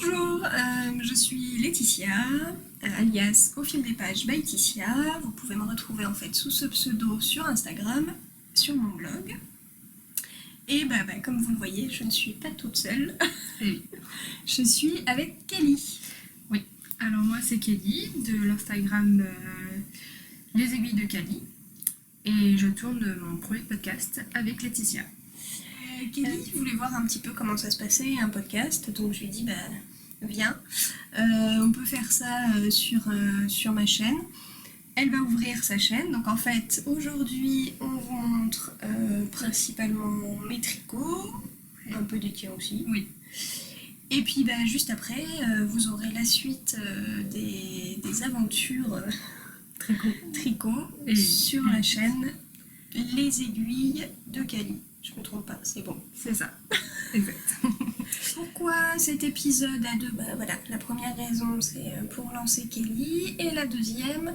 Bonjour, je suis Laetitia, alias Au fil des pages by Laetitia. Vous pouvez me retrouver en fait sous ce pseudo sur Instagram, sur mon blog. Et comme vous le voyez, je ne suis pas toute seule. Oui. Je suis avec Kelly. Oui, alors moi c'est Kelly de l'Instagram Les Aiguilles de Kelly. Et je tourne mon premier podcast avec Laetitia. Kelly voulait voir un petit peu comment ça se passait, un podcast, donc je lui ai dit viens, on peut faire ça sur ma chaîne. Elle va ouvrir sa chaîne, donc en fait aujourd'hui on vous montre principalement mes tricots, un peu des tiens aussi. Oui. Et puis juste après vous aurez la suite des aventures tricot Et sur la chaîne Les Aiguilles de Kelly. Je me trompe pas, c'est bon. C'est ça, exact. Pourquoi cet épisode à deux ? La première raison c'est pour lancer Kelly, et la deuxième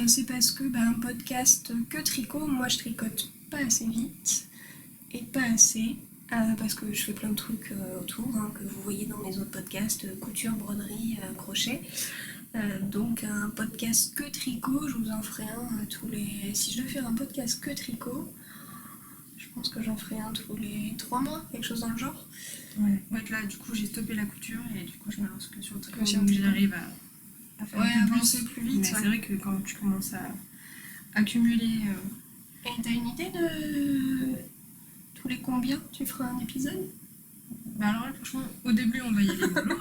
c'est parce que un podcast que tricot, moi je tricote pas assez vite et pas assez parce que je fais plein de trucs autour que vous voyez dans mes autres podcasts, couture, broderie, crochet. Donc un podcast que tricot, je vous en ferai un tous les... Si je devais faire un podcast que tricot, je pense que j'en ferai un tous les 3 mois, quelque chose dans le genre. Ouais, là du coup j'ai stoppé la couture et du coup je me lance que sur le tricot. Sur le Donc tricot. j'arrive à faire un peu avancer plus vite. Mais c'est vrai que quand tu commences à accumuler... Et t'as une idée de tous les combien tu feras un épisode ? Alors là franchement au début on va y aller mollo,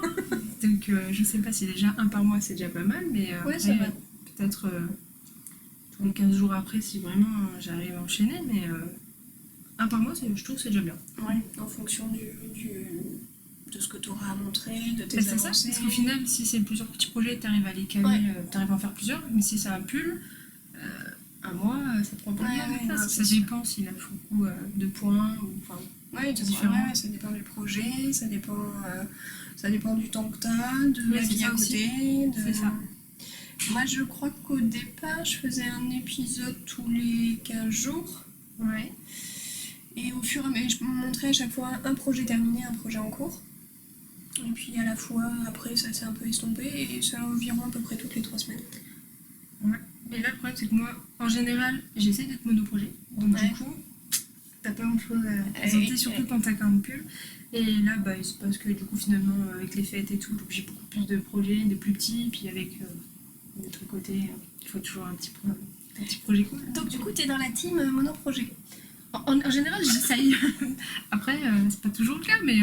donc je sais pas si déjà un par mois c'est déjà pas mal, mais Ouais, après, ça va. peut-être tous les 15 jours après si vraiment j'arrive à enchaîner, mais un par mois je trouve que c'est déjà bien. Ouais, en fonction de ce que tu auras à montrer, de tes Mais c'est ça, avancées. parce qu'au final, si c'est plusieurs petits projets, t'arrives à les caler, Ouais. t'arrives à en faire plusieurs, mais si c'est un pull, un mois, ça prend pas Ouais, mal de ouais, place. non, Ça c'est dépend s'il a beaucoup de points, ou enfin... Ouais, différent. ça dépend du projet, ça dépend du temps que tu as, de Oui, la c'est vie ça à aussi. côté. C'est ça. Moi, je crois qu'au départ, je faisais un épisode tous les 15 jours. Ouais. Et au fur et à mesure, je me montrais à chaque fois un projet terminé, un projet en cours. Et puis à la fois, après, ça s'est un peu estompé et c'est environ à peu près toutes les 3 semaines. Ouais. Mais là, le problème, c'est que moi, en général, j'essaie d'être monoprojet. Donc Ouais. du coup, t'as pas grand-chose à Oui, sauter, surtout quand t'as qu'un pull. Et là, il se passe que du coup, finalement, avec les fêtes et tout, j'ai beaucoup plus de projets, des plus petits, puis avec le tricoté, il faut toujours un petit projet cool. Donc du coup, tu es dans la team monoprojet. En général, j'essaye. Après, c'est pas toujours le cas, mais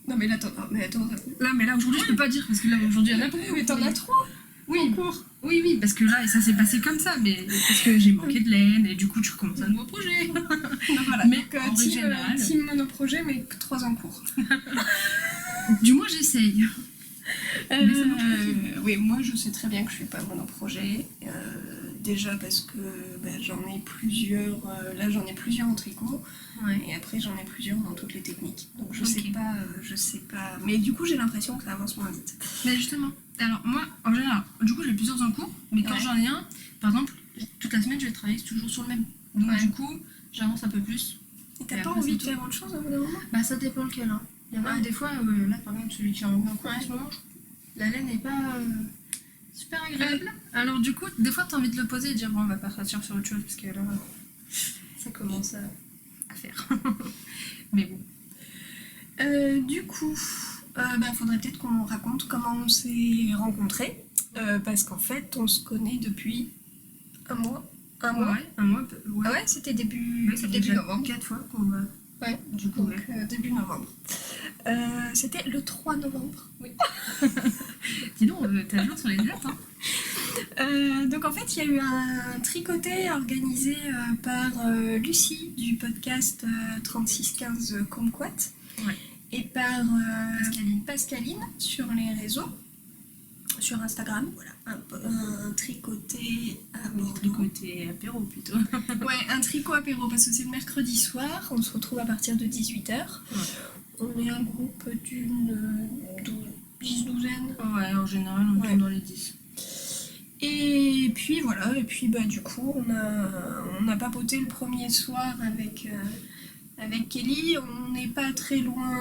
Non mais là, attends. là aujourd'hui, je peux pas dire parce que là aujourd'hui, il y en a beaucoup. Mais t'en as 3 Oui, en cours. oui, parce que là, ça s'est passé comme ça, mais parce que j'ai manqué de laine et du coup, tu recommences un nouveau projet. Non, voilà. Mais Donc, en règle générale, team monoprojet, mais 3 en cours. du moins, j'essaye. Mais ça marche pas. Oui, moi je sais très bien que je suis pas monoprojet. Déjà parce que j'en ai plusieurs. Là, j'en ai plusieurs en tricot. Ouais. Et après, j'en ai plusieurs dans toutes les techniques. Donc je Ok. sais pas. Mais du coup, j'ai l'impression que ça avance moins vite. Mais justement, alors moi, en général, du coup, j'ai plusieurs en cours, mais quand Ouais. j'en ai un, par exemple, toute la semaine, je vais travailler toujours sur le même. Donc Ouais. du coup, j'avance un peu plus. Et t'as Et pas après, envie c'est de tout. faire autre chose au bout d'un moment ? Ça dépend lequel. Hein. Il y en a Ouais. des fois, là par exemple, celui qui est en cours en ce moment, la laine n'est pas super agréable. Alors du coup, des fois, t'as envie de le poser et de dire bon, on va pas partir sur autre chose parce que là, ça commence à faire. Mais bon. Du coup, faudrait peut-être qu'on raconte comment on s'est rencontrés. Parce qu'en fait, on se connaît depuis un mois. Un mois. Ouais, un mois. Ouais. Ah ouais, c'était début, Ouais, ça fait début déjà novembre. 4 fois qu'on va. Ouais, Du coup, donc ouais. début novembre. C'était le 3 novembre. Oui. Dis donc, t'es à jour sur les dates, hein. Donc en fait, il y a eu un tricoté organisé par Lucie du podcast 3615 Kumquat. Ouais. Et par Pascaline sur les réseaux, sur Instagram, voilà, un tricoté à Bordeaux. Du côté apéro plutôt. Ouais, un tricot apéro parce que c'est le mercredi soir, on se retrouve à partir de 18h. On est un groupe d'une 10-12aine. Ouais, en général, on Ouais. tourne dans les 10. Et puis voilà, du coup on a papoté le premier soir avec Kelly. On n'est pas très loin,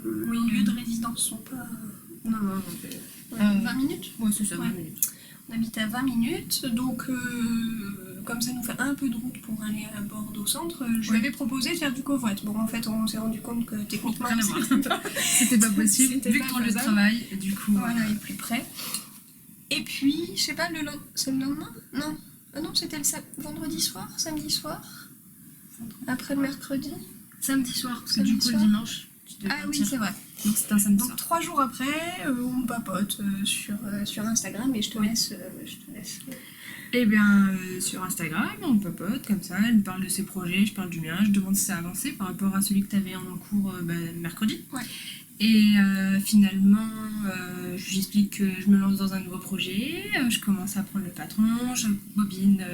nos lieux de résidence sont pas Non, 20 minutes. Ouais, c'est ça, 20 Ouais. minutes. On habite à 20 minutes, donc comme ça nous fait un peu de route pour aller à Bordeaux Centre, je lui Ouais. avais proposé de faire du covoit. Bon, en fait, on s'est rendu compte que techniquement, Rien à voir. c'était pas, C'était pas possible, C'était vu pas que ton lieu de faisable. travail, du coup... Voilà, et plus près. Et puis, je sais pas, c'est le lendemain? Non. Ah non, c'était le vendredi soir, samedi soir, après le mercredi. Samedi soir, parce que Samedi du coup, soir. le dimanche, tu devais Ah oui, partir. c'est vrai. Donc c'était un samedi Donc soir. 3 jours après, on papote sur Instagram et je te laisse. Eh bien, sur Instagram, on papote comme ça, elle me parle de ses projets, je parle du mien, je demande si ça a avancé par rapport à celui que tu avais en cours mercredi. Ouais. Et finalement, je lui explique que je me lance dans un nouveau projet, je commence à prendre le patron, je bobine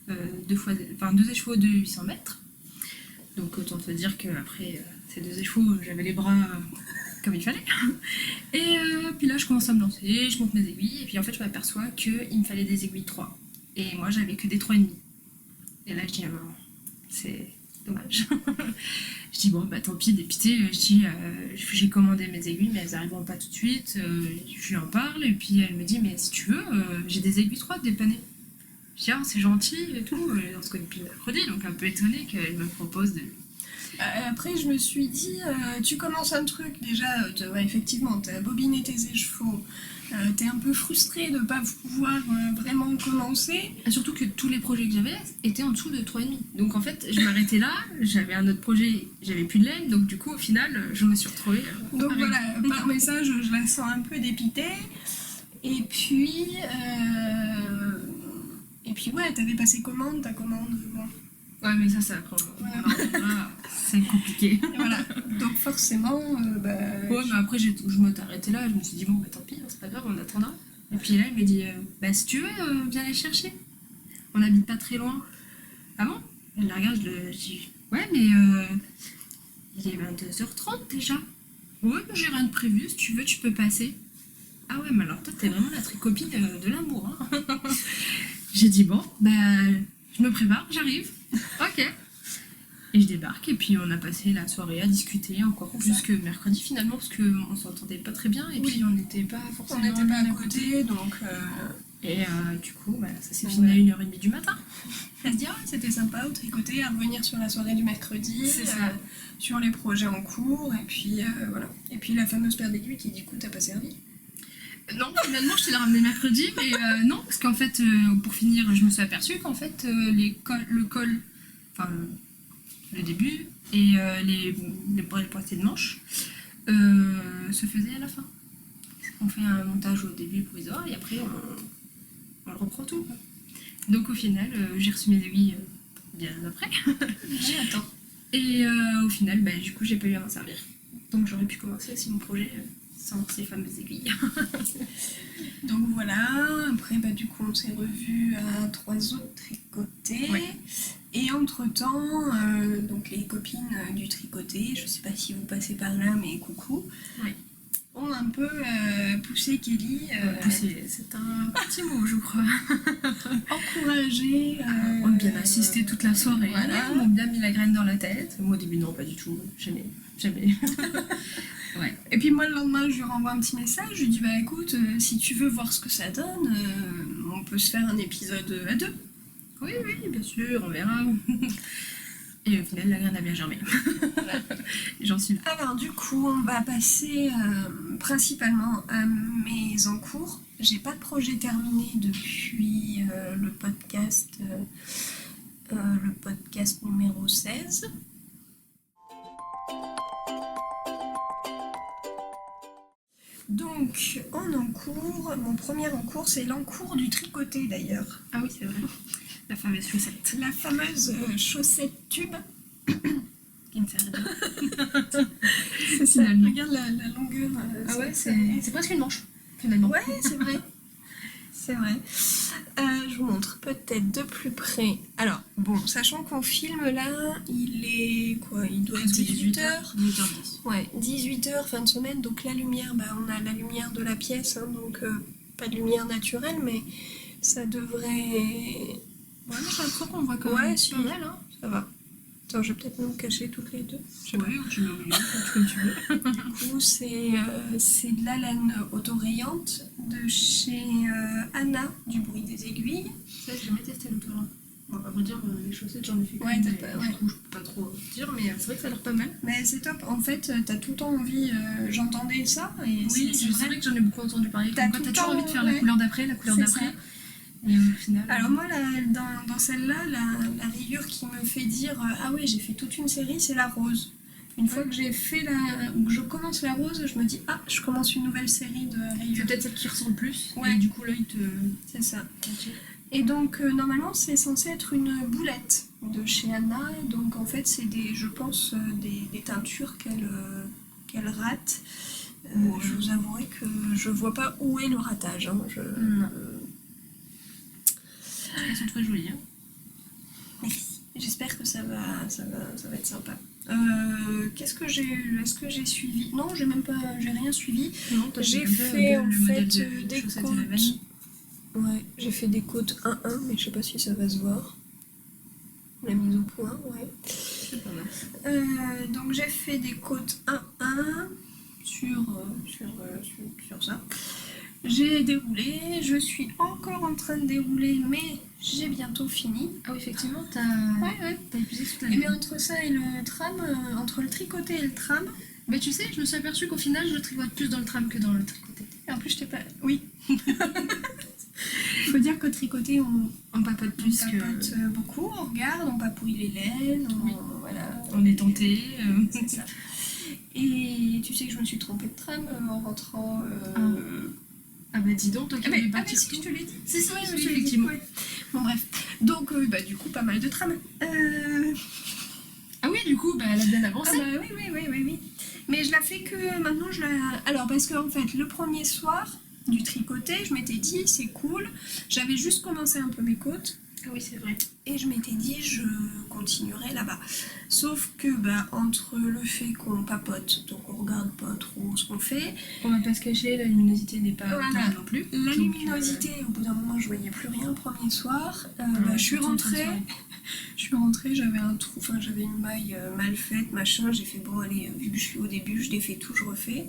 2 échevaux de 800 mètres. Donc autant te dire qu'après ces 2 échevaux, j'avais les bras comme il fallait. Et puis là, je commence à me lancer, je monte mes aiguilles, et puis en fait, je m'aperçois qu'il me fallait des aiguilles 3. Et moi, j'avais que des 3,5. Et là, je dis, maman, c'est dommage. Je dis, bon, bah tant pis, dépité. Je dis, j'ai commandé mes aiguilles, mais elles n'arriveront pas tout de suite. Je lui en parle, et puis elle me dit, mais si tu veux, j'ai des aiguilles 3 dépannées. Je dis, ah, c'est gentil et tout. On se connaît depuis le mercredi, donc un peu étonnée qu'elle me propose de. Après, je me suis dit, tu commences un truc, déjà, ouais, effectivement, t'as bobiné tes échevaux, t'es un peu frustré de ne pas pouvoir vraiment commencer. Et surtout que tous les projets que j'avais étaient en dessous de 3,5. Donc en fait, je m'arrêtais là, j'avais un autre projet, j'avais plus de laine, donc du coup, au final, je me suis retrouvée. Donc pareil. voilà, par message, je la sens un peu dépitée. Et puis, ouais, t'avais passé commande, ta commande, bon. Ouais, mais ça après, c'est compliqué. Et voilà, donc forcément, Ouais, mais après, je me arrêté là, je me suis dit, bon, bah tant pis, c'est pas grave, on attendra. Et puis là, il me dit, bah si tu veux, viens les chercher. On habite pas très loin. Ah bon? Elle la regarde, je dis, ouais, mais il est 22h30 déjà. Ouais, mais j'ai rien de prévu, si tu veux, tu peux passer. Ah ouais, mais alors toi, t'es vraiment la tricopine de l'amour. Hein. J'ai dit, bon, bah je me prépare, j'arrive. Ok. Et je débarque, et puis on a passé la soirée à discuter encore plus que mercredi finalement, parce qu'on s'entendait pas très bien, et puis on n'était pas on forcément. n'était pas à côté, donc. Et du coup, bah, ça s'est fini à 1h30 du matin. À se dire, ouais, c'était sympa au tricoter, à revenir sur la soirée du mercredi, C'est ça. sur les projets en cours, et puis voilà. Et puis la fameuse paire d'aiguilles qui, du coup, t'a pas servi. Non, finalement, je te l'ai ramené mercredi, mais non, parce qu'en fait, pour finir, je me suis aperçue qu'en fait, le col, enfin, le début, et les poignées de manche se faisaient à la fin. On fait un montage au début provisoire, et après, on le reprend tout. Donc au final, j'ai reçu mes aiguilles bien après. J'attends. Et au final, bah, du coup, j'ai pas eu à m'en servir. Donc j'aurais pu commencer aussi mon projet sans ces fameuses aiguilles. Donc voilà, après, bah, du coup, on s'est revus à 3 autres tricotés. Ouais. Et entre-temps, donc les copines du tricoté, je sais pas si vous passez par là, mais coucou, Ouais. ont un peu poussé Kelly, Pousser, c'est un petit mot, je crois. encouragé. On a bien assisté toute la soirée. Voilà. Ils m'ont bien mis la graine dans la tête. Moi, au début, non, pas du tout. Jamais. Ouais. Et puis moi, le lendemain, je lui renvoie un petit message, je lui dis, bah écoute, si tu veux voir ce que ça donne, on peut se faire un épisode à 2. Oui, bien sûr, on verra. Et au final, la graine a bien germé. J'en suis là. Alors du coup, on va passer principalement à mes encours. J'ai pas de projet terminé depuis le podcast numéro 16. Donc, en encours, mon premier encours, c'est l'encours du tricoté d'ailleurs. Ah oui, c'est vrai. La fameuse chaussette. La fameuse chaussette tube. Qui me sert bien. C'est ça, regarde la longueur. Ah ouais, c'est presque une manche, finalement. Ouais, c'est vrai. C'est vrai. Je vous montre peut-être de plus près. Alors, bon, sachant qu'on filme là, il est quoi? Il doit être 18h. 18h10. Ouais, 18h, fin de semaine. Donc la lumière, bah, on a la lumière de la pièce, hein, donc pas de lumière naturelle, mais ça devrait... Ouais, mais j'ai l'impression qu'on voit quand Ouais, même si. pas mal, hein. Ça va. Attends, je vais peut-être me cacher toutes les deux. Je sais pas. Ouais, ou tu mets au milieu, comme tu veux. Du coup, c'est de la laine autorayante de chez Anna, du bruit des aiguilles. Ça, j'ai jamais testé l'autorayant. Bon, à vrai dire, les chaussettes, j'en ai fait Ouais, qu'une, t'as mais pas- ouais. du coup, je peux pas trop dire, mais c'est vrai que ça a l'air pas mal. Mais c'est top. En fait, t'as tout le temps envie. J'entendais ça. Et Oui, c'est c'est vrai. vrai que j'en ai beaucoup entendu parler. T'as Comme quoi, tout t'as le toujours temps, envie de faire ouais. la couleur d'après, la couleur C'est d'après. ça. Et au final. Alors moi, dans celle-là, la rayure qui me fait dire ah ouais, j'ai fait toute une série, c'est la rose. Une fois que j'ai fait ou que je commence la rose, je me dis ah, je commence une nouvelle série de C'est rayures. peut-être celle qui ressent le plus. Ouais. Et du coup, là, il te. C'est ça. Et donc normalement, c'est censé être une boulette de chez Anna. Donc en fait, c'est je pense des teintures qu'elle rate. Ouais. Je vous avouerai que je vois pas où est le ratage. Hein. Non. Elles sont très jolies. Hein. Merci. J'espère que ça va être sympa. Qu'est-ce que j'ai Est-ce que j'ai suivi? Non, j'ai rien suivi. Non, J'ai fait en fait des chaussettes côtes. de la vanille. Ouais, j'ai fait des côtes 1-1, mais je sais pas si ça va se voir. La mise au point, ouais. C'est pas mal. Donc j'ai fait des côtes 1-1 sur ça. J'ai déroulé, je suis encore en train de dérouler, mais j'ai bientôt fini. Ah oui, effectivement, t'as Ouais. épuisé toute la Et ligne. bien entre ça et le tram, entre le tricoté et le tram, Mais tu sais, je me suis aperçue qu'au final, je tricote plus dans le tram que dans le tricoté. et en plus je t'ai pas... Oui. Faut dire qu'au tricoté, On papote on plus papote beaucoup, on regarde, on papouille les laines, Oui. voilà. on est tenté. C'est ça. Et tu sais que je me suis trompée de tram en rentrant... Ah bah dis donc, toi qui voulais partir si, je te l'ai dit. Si, Ouais, je je l'ai te l'ai dit, effectivement. ouais. Bon bref. Donc du coup, pas mal de tram. Ah oui, du coup, bah, elle a bien avancé. Ah bah oui. Mais je la fais que maintenant, Alors parce qu'en fait, le premier soir du tricoté, je m'étais dit, c'est cool. J'avais juste commencé un peu mes côtes. Ah oui, c'est vrai. Et je m'étais dit, je continuerai là-bas. Sauf que, entre le fait qu'on papote, donc on regarde pas trop ce qu'on fait, On va pas se cacher, la luminosité n'est pas Voilà. optimale non plus. la Donc, luminosité, au bout d'un moment, je voyais plus rien le premier soir. ouais, Je suis surtout en fin de rentrée. soirée. Je suis rentrée, j'avais un trou, j'avais une maille mal faite, machin. J'ai fait bon, allez, vu que je suis au début, je défais tout, je refais.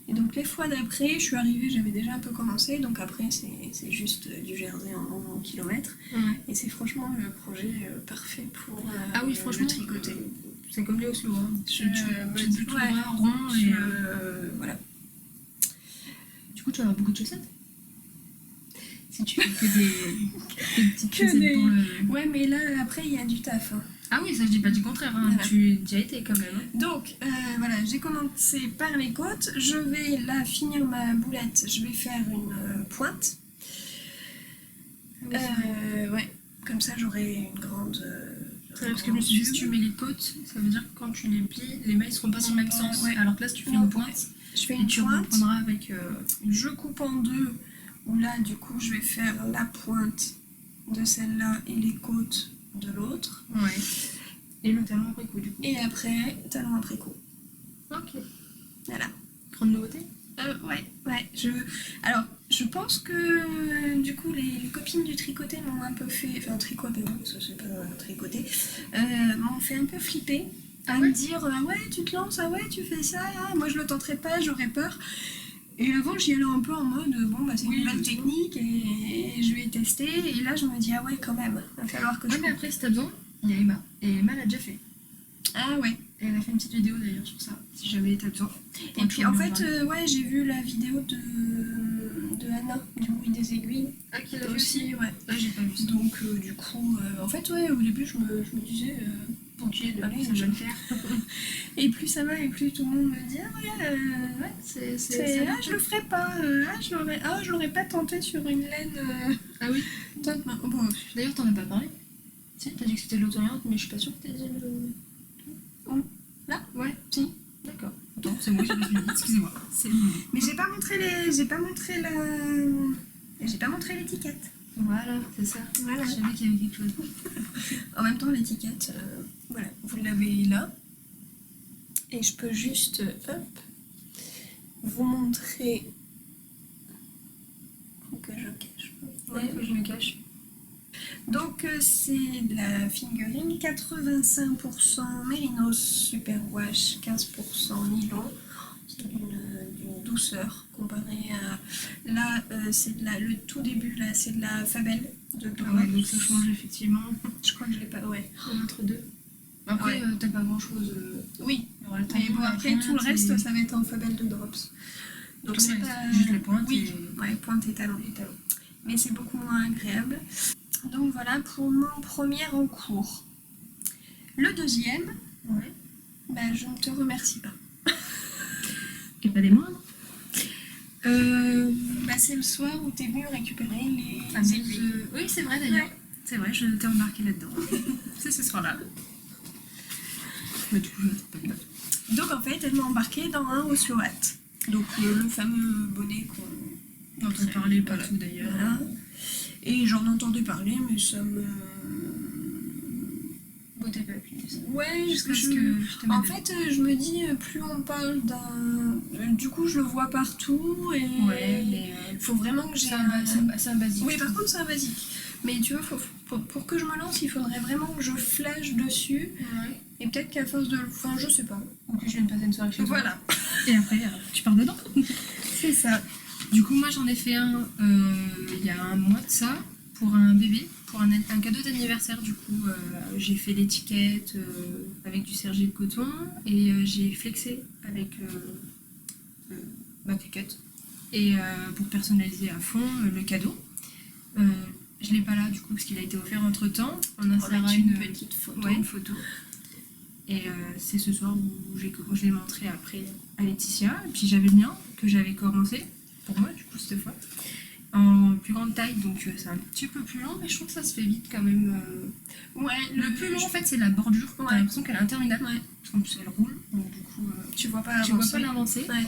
Et donc les fois d'après, je suis arrivée, j'avais déjà un peu commencé. Donc après, c'est juste du jersey en kilomètres. Ouais. Et c'est franchement le projet parfait pour Ah oui, franchement, le tricoter. C'est comme les Oslo. Hein. Je Tu me dis, tout ouais, droit, rond et. voilà. Du coup, tu vas avoir beaucoup de chaussettes. Si tu fais que des petites Que chaussettes des- pour le. Ouais, mais là, après, il y a du taf. Hein. Ah oui, ça je dis pas du contraire, hein. Voilà. Tu y as été quand même. Hein. Donc, voilà, j'ai commencé par les côtes. Je vais là finir ma boulette. Je vais faire une pointe. Ouais, comme ça, j'aurai une grande. Ouais, parce que je me suis dit, si tu mets les côtes, ça veut dire que quand tu les plies, les mailles seront pas dans le même sens. Ouais. Alors que là, si tu fais Non, une pointe, Je fais et une tu pointe. reprendras avec. Je coupe en deux. Où là, du coup, je vais faire la pointe de celle-là et les côtes de l'autre. Ouais. Et le talon après coup, du coup. Et après, talon après coup. Ok. Voilà. Grande nouveauté. Ouais. Alors, je pense que du coup, les copines du tricoté m'ont un peu fait. Enfin, tricoté, non, parce que c'est pas un tricoté. M'ont fait un peu flipper. À me dire, ah ouais, tu te lances, ah ouais, tu fais ça, ah, moi je le tenterai pas, j'aurais peur. Et avant, j'y allais un peu en mode, c'est une nouvelle technique et je vais tester. Et là, je me dis, ah ouais, quand même, il va falloir que je. Ouais, mais après, si t'as besoin, il y a Emma. Et Emma l'a déjà fait. Ah ouais. Et elle a fait une petite vidéo d'ailleurs sur ça, si jamais t'as besoin. Et puis en fait, j'ai vu la vidéo de Anna, du bruit des aiguilles. Ah, qui l'a Toi fait aussi. aussi, ouais. Ah, j'ai pas vu ça. Donc du coup, en fait, ouais, au début, je me disais, Ok, allez, ça je va vais le faire. Et plus ça va, et plus tout le monde me dit, ah ouais, c'est. je le ferai pas, je l'aurais pas tenté sur une laine. Ah oui. Tente ma- bon, D'ailleurs, t'en as pas parlé. Si, t'as dit que c'était de l'autoriente, mais je suis pas sûre que t'as dit le. Là Ouais. Si. D'accord. Attends, c'est moi qui me suis dit, excusez-moi. C'est Mais j'ai pas montré l'étiquette. Voilà, c'est ça. Voilà. Je savais qu'il y avait quelque chose. En même temps, l'étiquette, voilà, vous l'avez là. Et je peux juste, vous montrer. Faut que je cache. Ouais, faut que je me cache. Donc c'est de la fingering, 85% mérinos superwash, 15% nylon. C'est d'une douceur comparée à... Là, c'est de le tout début, là, c'est de la Fabel de Glow. Ouais, donc ça change effectivement. Je crois que je l'ai pas, ouais. Entre deux. Après, t'as pas grand chose. Oui, il y aura le mais bon, après pointe, tout le reste, ça va être en Fabel de Drops. Donc c'est pas... Juste les pointes. Oui, ouais, pointe et talon. Mais c'est beaucoup moins agréable. Donc voilà pour mon premier en cours. Le deuxième, bah, je ne te remercie pas. Et pas des moindres. Bah, c'est le soir où t'es venu récupérer les aiguilles. Oui, c'est vrai d'ailleurs. Ouais. C'est vrai, je t'ai embarqué là-dedans. C'est ce soir-là. Mais du coup, je ne sais pas. Donc en fait, elle m'a embarqué dans un Oslo Hat. Donc le fameux bonnet dont on parlait partout d'ailleurs. Voilà. Et j'en entendais parler, mais ça me... Beauté pas plus. Ouais, Parce que en fait, je me dis, plus on parle d'un... Du coup, je le vois partout et... Ouais, mais... faut vraiment que j'ai... C'est un basique. Oui, par contre, c'est un basique. Mais tu vois, pour que je me lance, il faudrait vraiment que je flash dessus. Ouais. Et peut-être qu'à force de... Enfin, je sais pas. Ou que je vienne passer une soirée chez toi. Voilà. Et après, tu pars dedans. C'est ça. Du coup, moi, j'en ai fait un il y a un mois de ça, pour un bébé, pour un cadeau d'anniversaire. Du coup, j'ai fait l'étiquette avec du sergé de coton et j'ai flexé avec ma cricut. Et pour personnaliser à fond le cadeau. Je l'ai pas là du coup parce qu'il a été offert entre temps. On insérera une petite photo. Ouais, une photo. Et c'est ce soir où je l'ai montré après à Laetitia. Et puis j'avais le mien que j'avais commencé pour moi du coup cette fois en plus grande taille, donc c'est un petit peu plus long, mais je trouve que ça se fait vite quand même. Ouais, le plus long en fait c'est la bordure. Ouais. T'as l'impression qu'elle est interminable. Ouais. Parce qu'en plus elle roule, donc du coup tu vois pas l'avancer. Ouais.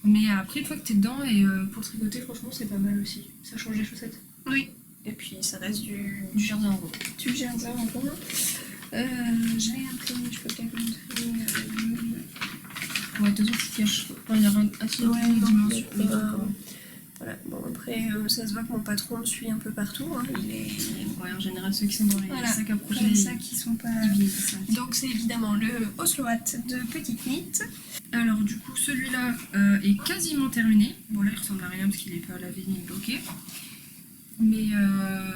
Mais après une fois que t'es dedans et pour tricoter franchement c'est pas mal aussi. Ça change les chaussettes. Oui. Et puis ça reste du jersey en gros. Du jersey en gros. J'ai imprimé, je peux peut-être montrer. Ouais, de toute façon, il y a un assez dimension. Voilà, bon après ça se voit que mon patron me suit un peu partout. Hein. Ouais, en général ceux qui sont dans les sacs à projet, les sacs qui sont pas... Donc c'est évidemment le Oslo Hat de Petite Knit. Alors du coup celui-là est quasiment terminé. Bon là il ressemble à rien parce qu'il est pas lavé ni bloqué. Mais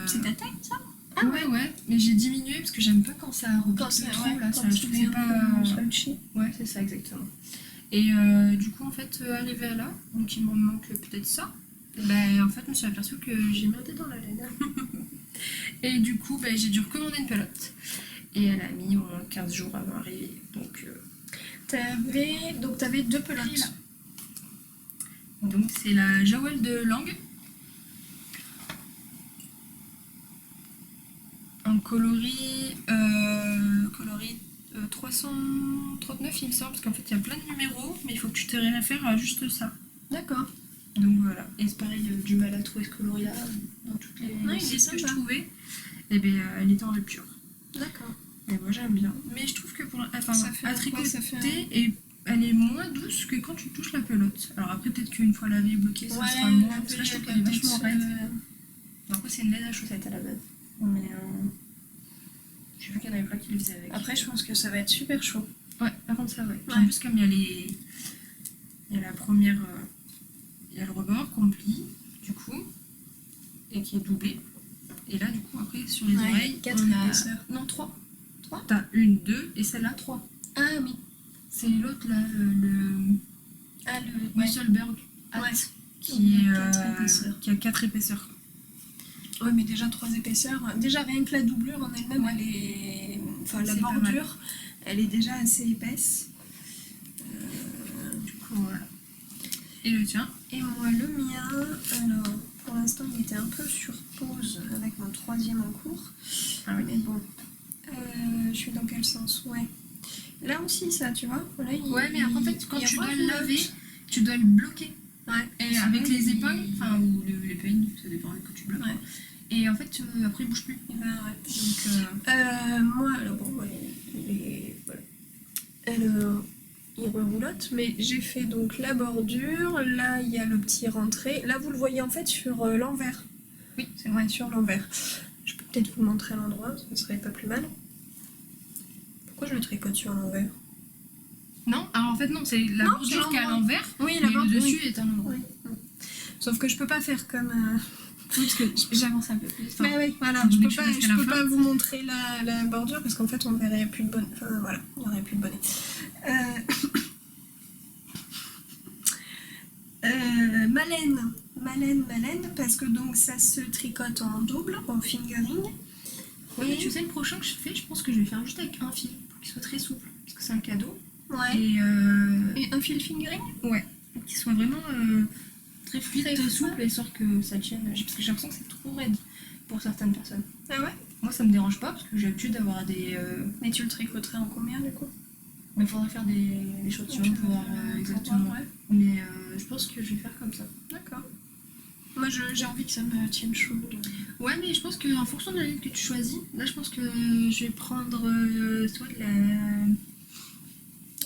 c'est ta taille ça? Ah ouais, mais j'ai diminué parce que j'aime pas quand ça repique trop là, ça je trouve que c'est pas... Ouais c'est ça exactement. Et du coup en fait arrivé à là, donc il me manque peut-être ça. Ben en fait je me suis aperçue que j'ai merdé dans la laine. Et du coup j'ai dû recommander une pelote. Et elle a mis au moins 15 jours avant d'arriver. Donc t'avais deux pelotes. Là. Donc c'est la Jawel de Lang. Un coloris 339 il me semble, parce qu'en fait il y a plein de numéros, mais il faut que tu te réfères à juste ça. D'accord. Donc voilà. Et c'est pareil, du mal à trouver ce coloris là dans toutes les sites que je trouvais. Et bien elle était en rupture. D'accord. Et moi j'aime bien. Mais je trouve que pour à tricoter, ça fait et elle est moins douce que quand tu touches la pelote. Alors après peut-être qu'une fois lavée et bloquée, ça sera moins. Parce que là je trouve qu'elle est vachement raide. Après c'est une laine à chaussettes à la base. Mais j'ai vu qu'il y en avait plein qui le faisaient avec. Après je pense que ça va être super chaud. Ouais, par contre ça ouais. En plus comme il y a la première, il y a le rebord qu'on plie du coup et qui est doublé. Et là du coup après sur les oreilles 4 épaisseurs. Non 3. T'as 1, 2 et celle-là 3. Ah oui. C'est l'autre là, le Musselberg qui a 4 épaisseurs. Ouais, mais déjà 3 épaisseurs. Déjà rien que la doublure en elle-même, elle est... Enfin la bordure, elle est déjà assez épaisse. Du coup voilà. Et le tien? Et moi le mien, alors pour l'instant il était un peu sur pause avec mon troisième en cours. Ah oui. Mais bon. Je suis dans quel sens? Ouais. Là aussi ça, tu vois. Là, mais après en fait quand tu dois le laver, tu dois le bloquer. Ouais. Et avec les épingles, enfin ou les peignes, ça dépend de quoi tu bloques. Ouais. Et en fait après il bouge plus. Et ben ouais. Donc moi alors bon il reroulotte, mais j'ai fait donc la bordure, là il y a le petit rentré, là vous le voyez en fait sur l'envers. Oui, c'est vrai, sur l'envers. Je peux peut-être vous montrer l'endroit, ça serait pas plus mal. Pourquoi je le tricote sur l'envers? Non, alors en fait non, c'est la Non, bordure c'est qui est à l'endroit. l'envers, Oui, mais la bordure, le dessus oui. est à l'endroit. Oui. Sauf que je peux pas faire comme... Oui, parce que j'avance un peu plus. Enfin, Mais oui, voilà, quand je je peux suis pas, jusqu'à la je peux fin. pas vous montrer la bordure parce qu'en fait on verrait plus de bonnet. Enfin voilà, il n'y aurait plus de bonnet. Malène, parce que donc ça se tricote en double, en fingering. Ouais, mais tu sais, le prochain que je fais, je pense que je vais faire juste avec un fil pour qu'il soit très souple, parce que c'est un cadeau. Ouais. Et Et un fil fingering? ouais, pour qu'il soit vraiment très fluide, très souple, et sorte que ça tienne. Parce que j'ai l'impression que c'est trop raide pour certaines personnes. Ah ouais? Moi, ça me dérange pas, parce que j'ai l'habitude d'avoir des. Mais tu le tricoterais en combien du coup? Mais il faudrait faire des chaussures Tu pour voir veux exactement. voir, ouais. Mais je pense que je vais faire comme ça. D'accord. Moi j'ai envie que ça me tienne chaud. Ouais, mais je pense qu'en fonction de la ligne que tu choisis, là je pense que je vais prendre soit de la.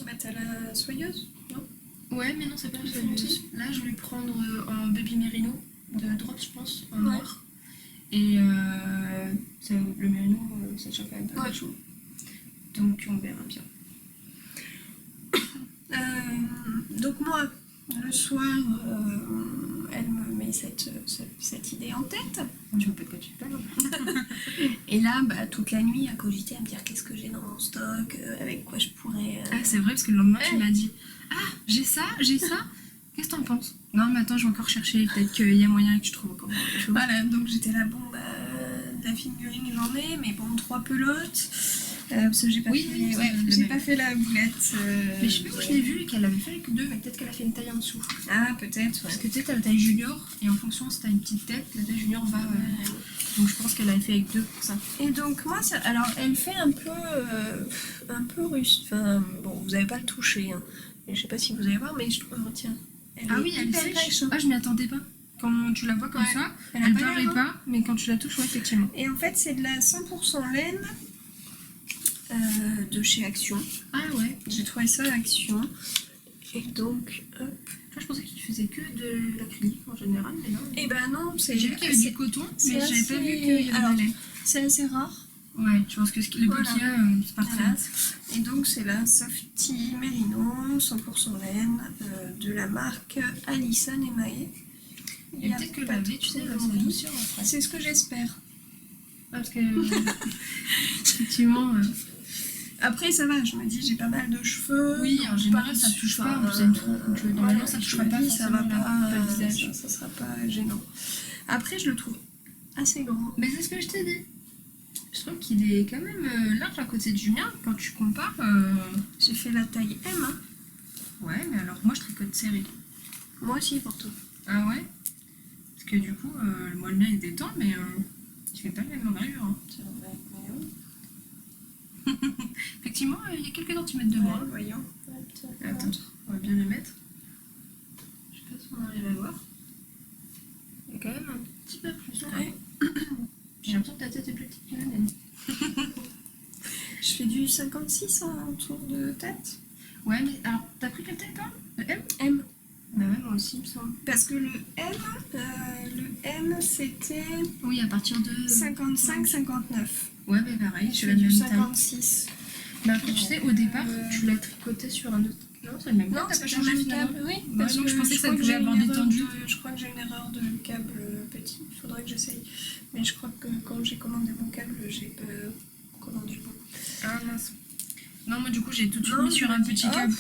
Bah t'as la soyeuse, non? Ouais, mais non, c'est pas Le la fonti. soyeuse. Là je vais prendre un baby merino de Drops, je pense, en Ouais. noir. Et le merino, ça tient quand même pas mal Ouais. chaud. Donc on verra bien. Donc moi, le soir, elle me met cette idée en tête. Je vois pas de quoi tu parles. Et là, bah, toute la nuit, à cogiter, à me dire qu'est-ce que j'ai dans mon stock, avec quoi je pourrais... Ah, c'est vrai, parce que le lendemain tu Ouais. m'as dit ah, j'ai ça. Qu'est-ce que t'en penses? Non, mais attends, je vais encore chercher. Peut-être qu'il y a moyen que tu trouves encore des choses. Voilà, donc j'étais là, bon, bah, de la fingering j'en ai, mais bon, 3 pelotes. Parce que j'ai pas, Oui, fait, oui, ouais, le j'ai même. pas fait la boulette. Mais je sais plus où je l'ai vu, qu'elle avait fait avec 2, mais peut-être qu'elle a fait une taille en dessous. Ah, peut-être, Parce ouais. que tu sais, t'as la taille junior, et en fonction si t'as une petite tête, la taille junior va. Donc je pense qu'elle avait fait avec 2 pour ça. Et donc moi, alors elle fait un peu russe. Enfin, bon, vous avez pas le toucher, hein. Et je sais pas si vous allez voir, mais je trouve, oh, tiens, elle Ah est oui, elle est hyper sèche. rêche, hein. Ah, je m'y attendais pas. Quand tu la vois comme Ouais. ça, Elle a elle pas paraît l'air, hein. pas, mais quand tu la touches, ouais, effectivement. Et en fait, c'est de la 100% laine de chez Action. Ah ouais. J'ai trouvé ça à Action. Et donc, hop. Moi, je pensais qu'il faisait que de l'acrylique en général, mais non. Et ben non, c'est J'ai vu qu'il y avait du coton, c'est mais j'avais pas assez- vu qu'il y avait alors, de la laine. c'est assez rare. Ouais, je pense que le Voilà. peu qu'il y a, c'est parfait. Voilà. Et donc, c'est la Softy Merino, 100% laine, de la marque Alison et Maë. Et peut-être que pas la V, tu sais, trop la d'envie. douceur après. C'est ce que j'espère. Parce que, effectivement. Après, ça va, je me dis, j'ai pas mal de cheveux. Oui, donc en général, pas ça dessus, touche pas, enfin, en plus, il y a une trou, donc, normalement, voilà, ça je touchera me pas dis, ça va forcément pas, le visage. ça sera pas gênant. Après, je le trouve assez grand. Mais c'est ce que je t'ai dit. Je trouve qu'il est quand même large à côté du mien quand tu compares. J'ai fait la taille M, hein. Ouais, mais alors moi je tricote serré. Moi aussi, pourtant. Ah ouais? Parce que du coup, moi le mien il détend, mais il fait pas la même envergure. Hein. C'est vrai, voyons. Effectivement, il y a quelques centimètres de moins. Ouais, voyons. Attends, on va bien le mettre. Je sais pas si on arrive à voir. Il y a quand même un petit peu plus. Ouais. J'ai l'impression que ta tête est plus petite que la mienne. Je fais du 56 en tour de tête. Ouais, mais alors, t'as pris quelle taille toi? Le M? M. Bah ouais, moi aussi, il me semble. Parce que le M c'était Oui, à partir de 55-59. Ouais, mais pareil, Je je fais la du même taille. 56. Bah après, tu sais, au départ, tu l'as tricoté sur un autre. Non, c'est le même. Non, t'as c'est pas le changé même finalement. câble, oui. Bah parce non, je pensais que ça crois pouvait j'ai avoir une des erreur tendus. je crois que j'ai une erreur de câble petit. Il faudrait que j'essaye. Mais je crois que quand j'ai commandé mon câble, j'ai pas commandé le bon. Ah mince. Non, moi du coup, j'ai tout de suite Non, mis sur je un me dis, petit hop. câble.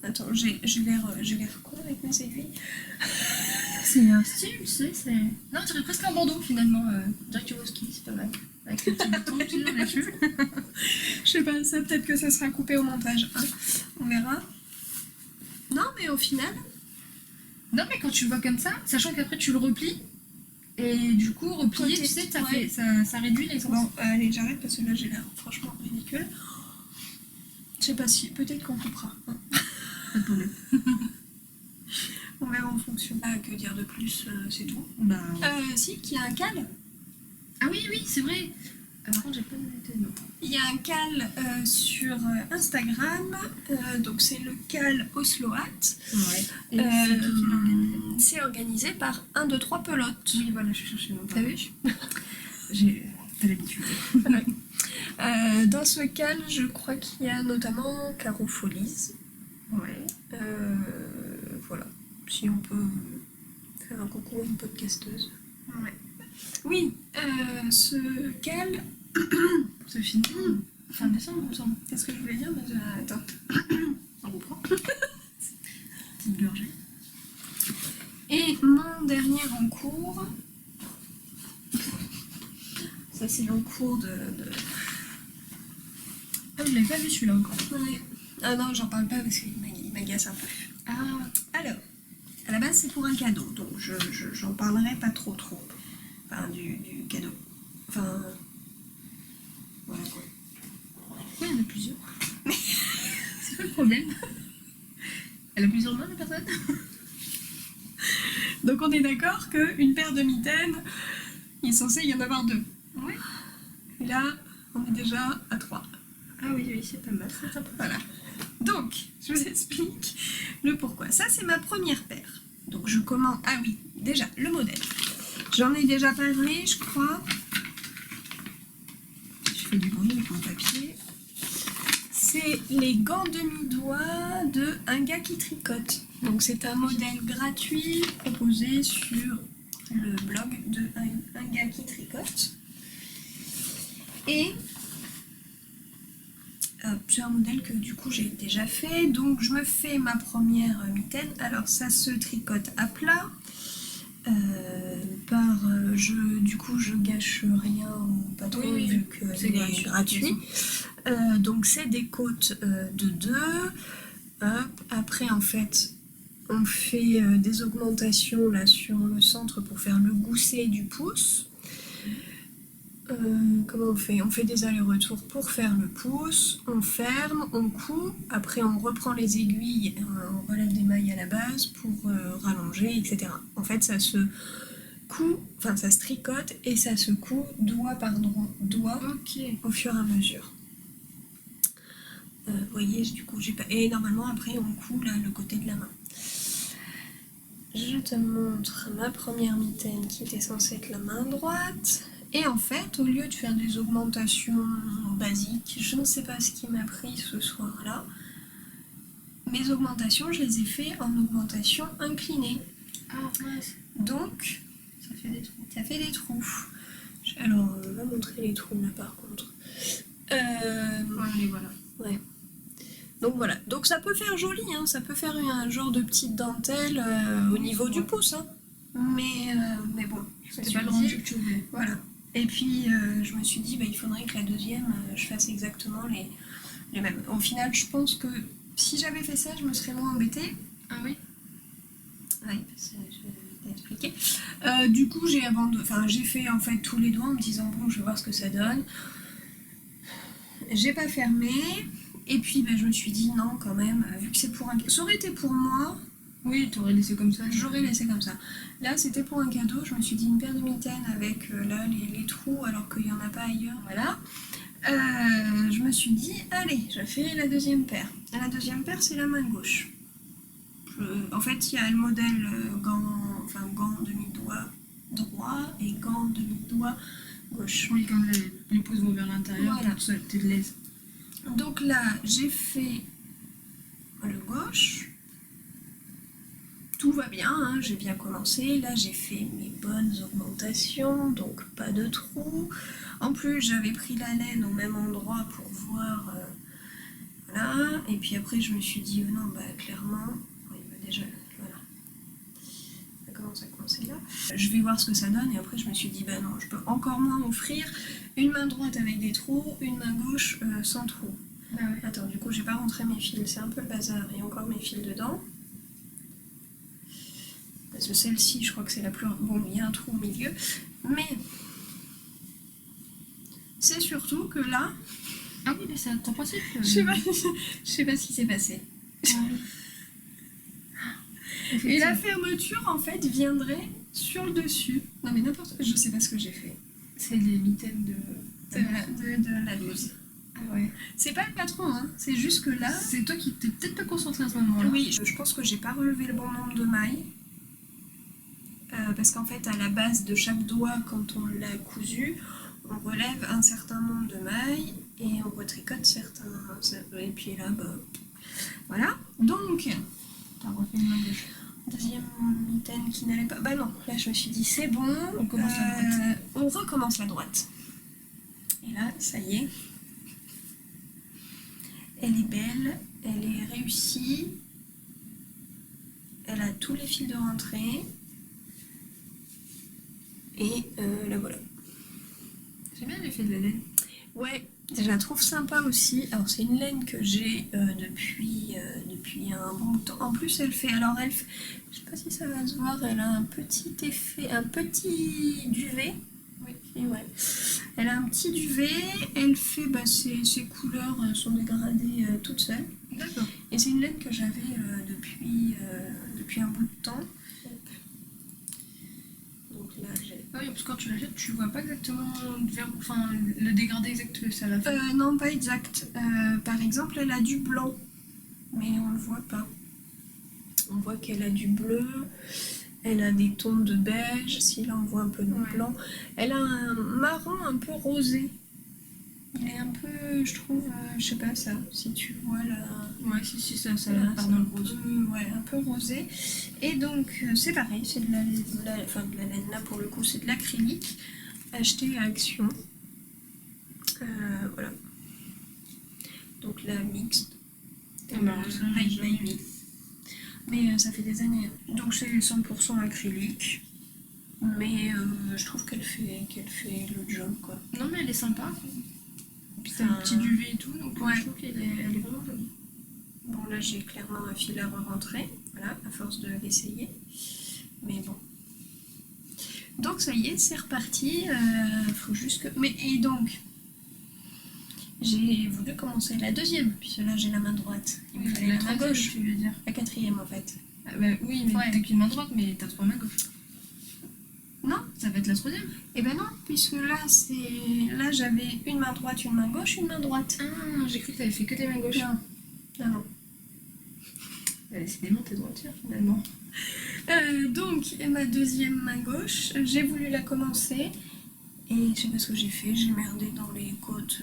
Attends, j'ai l'air con avec mes aiguilles. C'est un style, tu sais, c'est. Non, on dirait presque un bandeau finalement. Direct tu vois ski, c'est pas mal. Avec le petit bouton, tu sais, là-dessus. Je sais pas, ça peut-être que ça sera coupé au montage. Hein. On verra. Non, mais au final, Non, mais quand tu le vois comme ça, sachant qu'après tu le replies, et du coup, replier, Côté- tu sais, ça, ouais. ça réduit les sens. bon, allez, j'arrête parce que là j'ai l'air franchement ridicule. Je sais pas si, peut-être qu'on coupera. Hein. Pas de problème. On verra en fonction. Ah, que dire de plus, c'est tout. Bah. Si, qu'il y a un cal. Ah oui, oui, c'est vrai. Par contre, j'ai pas noté de nom. Il y a un cal sur Instagram, donc c'est le cal Oslo Hat. Ouais. Et c'est qui l'a organisé? C'est organisé par 1, 2, 3 pelotes. Oui, voilà, je cherchais mon T'as vu? J'ai T'as l'habitude. Dans ce cal, je crois qu'il y a notamment Caro Folies. Ouais. Voilà. Si on peut faire un coucou à une podcasteuse. Ouais. Oui, ce cal... Se finit fin décembre, il me semble. Qu'est-ce que je voulais dire déjà? Attends. On reprend. Petite gorgée. Et mon dernier en cours... Ça, c'est l'encours de... Ah, je l'avais pas vu celui-là encore. Ouais. Ah non, j'en parle pas parce qu'il m'agace un peu. Ah, Alors, à la base, c'est pour un cadeau, donc j'en parlerai pas trop. Enfin, du cadeau. Enfin... Voilà quoi. pourquoi il y en a plusieurs? C'est quoi le problème? Elle a plusieurs mains, la personne? Donc on est d'accord qu'une paire de mitaines, il est censé y en avoir 2. Oui. Et là, on est déjà à 3. Ah oui, c'est pas mal. C'est un peu... Voilà. Donc, je vous explique le pourquoi. Ça, c'est ma première paire. Donc je commence... Ah oui, déjà, le modèle. J'en ai déjà parlé, je crois. Je fais du bruit avec mon papier. C'est les gants demi-doigts de Un gars qui tricote. Donc c'est un modèle gratuit proposé sur le blog de Un gars qui tricote. Et c'est un modèle que du coup j'ai déjà fait. Donc je me fais ma première mitaine. Alors ça se tricote à plat. Du coup je gâche rien au patron vu que c'est gratuit. Donc c'est des côtes de 2. Après en fait on fait des augmentations là sur le centre pour faire le gousset du pouce. Comment on fait? On fait des allers-retours pour faire le pouce, on ferme, on coud, après on reprend les aiguilles, on relève des mailles à la base pour rallonger, etc. En fait ça se coud, enfin ça se tricote et ça se coud doigt par doigt au fur et à mesure. Vous voyez, du coup j'ai pas... Et normalement après on coud là le côté de la main. Je te montre ma première mitaine qui était censée être la main droite. Et en fait, au lieu de faire des augmentations basiques, je ne sais pas ce qui m'a pris ce soir-là, mes augmentations, je les ai fait en augmentation inclinée. Ah, mince. Donc, Ça fait des trous. ça fait des trous. Alors, on va montrer les trous là par contre. Ouais, voilà. Ouais. Donc voilà. Donc ça peut faire joli, hein. Ça peut faire un genre de petite dentelle au niveau du pouce. Hein. Mais bon, C'est pas le rendu que tu voulais. Voilà. Et puis je me suis dit, il faudrait que la deuxième, je fasse exactement les mêmes. Au final, je pense que si j'avais fait ça, je me serais moins embêtée. Ah oui? Oui, parce que je vais t'expliquer. Du coup, j'ai fait en fait tous les doigts en me disant, bon, je vais voir ce que ça donne. J'ai pas fermé. Et puis, je me suis dit, non, quand même, vu que c'est pour un... Ça aurait été pour moi... Oui, t'aurais laissé comme ça. J'aurais laissé comme ça. Là, c'était pour un cadeau. Je me suis dit une paire de mitaines avec là les trous alors qu'il n'y en a pas ailleurs. Voilà. Je me suis dit, allez, je fais la deuxième paire. La deuxième paire, c'est la main gauche. En fait, il y a le modèle gant demi-doigt droit et gant demi-doigt gauche. Oui, comme les pouces vont vers l'intérieur, Voilà. tout ça, t'es de l'aise. Donc là, j'ai fait le gauche. Tout va bien, hein, j'ai bien commencé. Là, j'ai fait mes bonnes augmentations, donc pas de trous. En plus, j'avais pris la laine au même endroit pour voir. Voilà. Et puis après, je me suis dit, non, clairement. Oui, déjà, voilà. Ça commence à coincer là. Je vais voir ce que ça donne. Et après, je me suis dit, non, je peux encore moins offrir une main droite avec des trous, une main gauche sans trous. Ah ouais. Attends, du coup, j'ai pas rentré mes fils. C'est un peu le bazar. Il y a encore mes fils dedans. Parce que celle-ci, je crois que c'est la plus... Bon, il y a un trou au milieu. Mais c'est surtout que là... Ah oui, mais c'est ton principe. Je sais pas ce qui s'est passé. Et la fermeture, en fait, viendrait sur le dessus. Non mais n'importe... Je sais pas ce que j'ai fait. C'est les mitaines De la loose. Ah ouais. C'est pas le patron, hein. C'est juste que là... C'est toi qui t'es peut-être pas concentré à ce moment-là. Oui, je pense que j'ai pas relevé le bon nombre de mailles. Parce qu'en fait, à la base de chaque doigt, quand on l'a cousu, on relève un certain nombre de mailles et on retricote certains. Et puis là, voilà. Donc, T'as refait une main gauche. deuxième mitaine qui n'allait pas. Bah non, là je me suis dit c'est bon. On commence la droite. On recommence la droite. Et là, ça y est. Elle est belle, elle est réussie. Elle a tous les fils de rentrée. Et la voilà. J'aime bien l'effet de la laine. Ouais, je la trouve sympa aussi. Alors c'est une laine que j'ai depuis un bon temps. En plus elle fait, je sais pas si ça va se voir, elle a un petit effet, un petit duvet. Oui, et ouais. Elle a un petit duvet, elle fait, ses couleurs sont dégradées toutes seules. D'accord. Et c'est une laine que j'avais depuis un bout de temps. Donc là j'ai... Ah oui, parce que quand tu l'achètes, tu vois pas exactement le dégradé exact que ça l'a fait. Non, pas exact. Par exemple, elle a du blanc, mais on le voit pas. On voit qu'elle a du bleu, elle a des tons de beige, si là on voit un peu de blanc. Elle a un marron un peu rosé. Il est un peu, je trouve, je sais pas ça, si tu vois là. Ouais, si, ça Là, part dans le rose. Ouais, un peu rosé. Et donc, c'est pareil, c'est de la laine là pour le coup, c'est de l'acrylique acheté à Action. Voilà. Donc là, mixte. Light by me. Mais ça fait des années. Donc c'est 100% acrylique. Mais je trouve qu'elle fait le job, quoi. Non, mais elle est sympa. Puis t'as un petit duvet et tout, donc ouais. je trouve qu'elle est vraiment jolie. Bon, là j'ai clairement un fil à re-rentrer, voilà, à force de l'essayer. Mais bon. Donc ça y est, c'est reparti. Faut juste que. Et donc, j'ai voulu commencer la deuxième, puisque là j'ai la main droite. Il me fallait la main gauche. Tu veux dire. La quatrième en fait. Ah bah, oui, mais t'as qu'une main droite, mais t'as 3 mains gauches. Non, ça va être la troisième. Eh ben non, puisque là j'avais une main droite, une main gauche, une main droite. Ah, j'ai cru que t'avais fait que tes mains gauches. Non. Décidément, t'es droitière finalement. Donc, ma deuxième main gauche, j'ai voulu la commencer. Et je sais pas ce que j'ai fait, j'ai merdé dans les côtes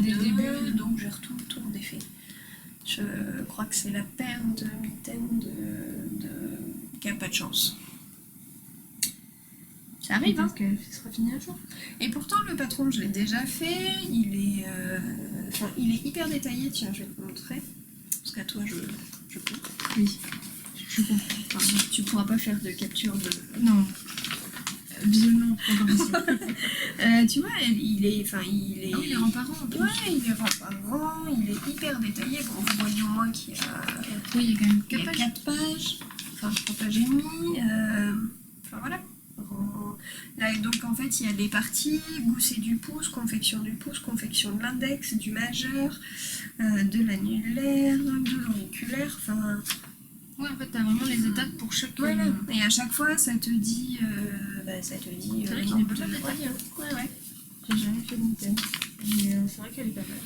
dès le début, donc j'ai tout redéfait. Je crois que c'est la paire de mitaines qui a pas de chance. Ça arrive, hein. Ça sera fini un jour. Et pourtant, le patron, je l'ai déjà fait. Il est hyper détaillé. Tiens, je vais te montrer. Parce qu'à toi, je peux. Oui, je comprends. Enfin, tu pourras pas faire de capture de... Non. Visuellement, encore possible. Tu vois, il est... Ah oui, il est rang par rang. Ouais, il est rang par rang. Il est hyper détaillé. Bon, vous voyez au moins qu'il y a... Oui, il y a quand même 4 pages. Enfin, 3 pages et demie. Enfin, voilà. Là, donc en fait il y a des parties, gousset du pouce, confection de l'index, du majeur, de l'annulaire, de l'auriculaire, enfin... Ouais, en fait t'as vraiment les étapes pour chaque... Voilà, et à chaque fois ça te dit... c'est vrai qu'il est pas mal détaillé. Ouais. J'ai jamais fait de mitaine. Mais c'est vrai qu'elle est pas mal.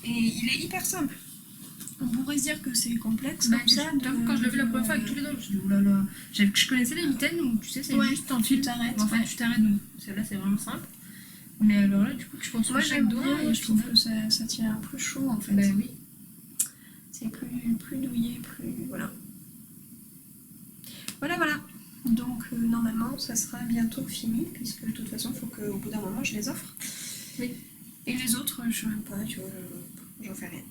Et il est hyper simple. On pourrait se dire que c'est complexe Bah, comme ça. Quand je l'ai vu la première fois avec tous les deux, je me suis dit, oulala. Je connaissais les mitaines où tu sais, c'est juste en fil. Tu t'arrêtes. En fait, tu t'arrêtes, donc celle-là c'est vraiment simple. Mais alors là, du coup, tu penses moi chaque doigt bien, et je trouve que ça tient plus chaud en fait. Bah oui. C'est plus douillé, plus. Voilà. Voilà. Donc normalement ça sera bientôt fini, puisque de toute façon il faut qu'au bout d'un moment je les offre. Oui. Et les autres, je sais même pas, tu vois, j'en fais rien.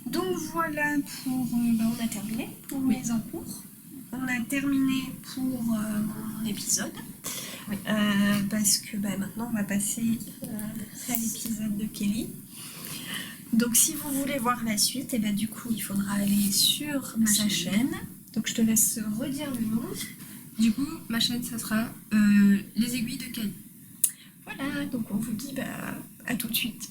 Donc voilà pour... on a terminé pour mes encours. On a terminé pour mon épisode. Oui. Parce que maintenant on va passer à l'épisode de Kelly. Donc si vous voulez voir la suite, et du coup il faudra aller sur sa chaîne. Donc je te laisse redire le nom. Du coup, ma chaîne ça sera Les Aiguilles de Kelly. Voilà, donc on vous dit à tout de suite.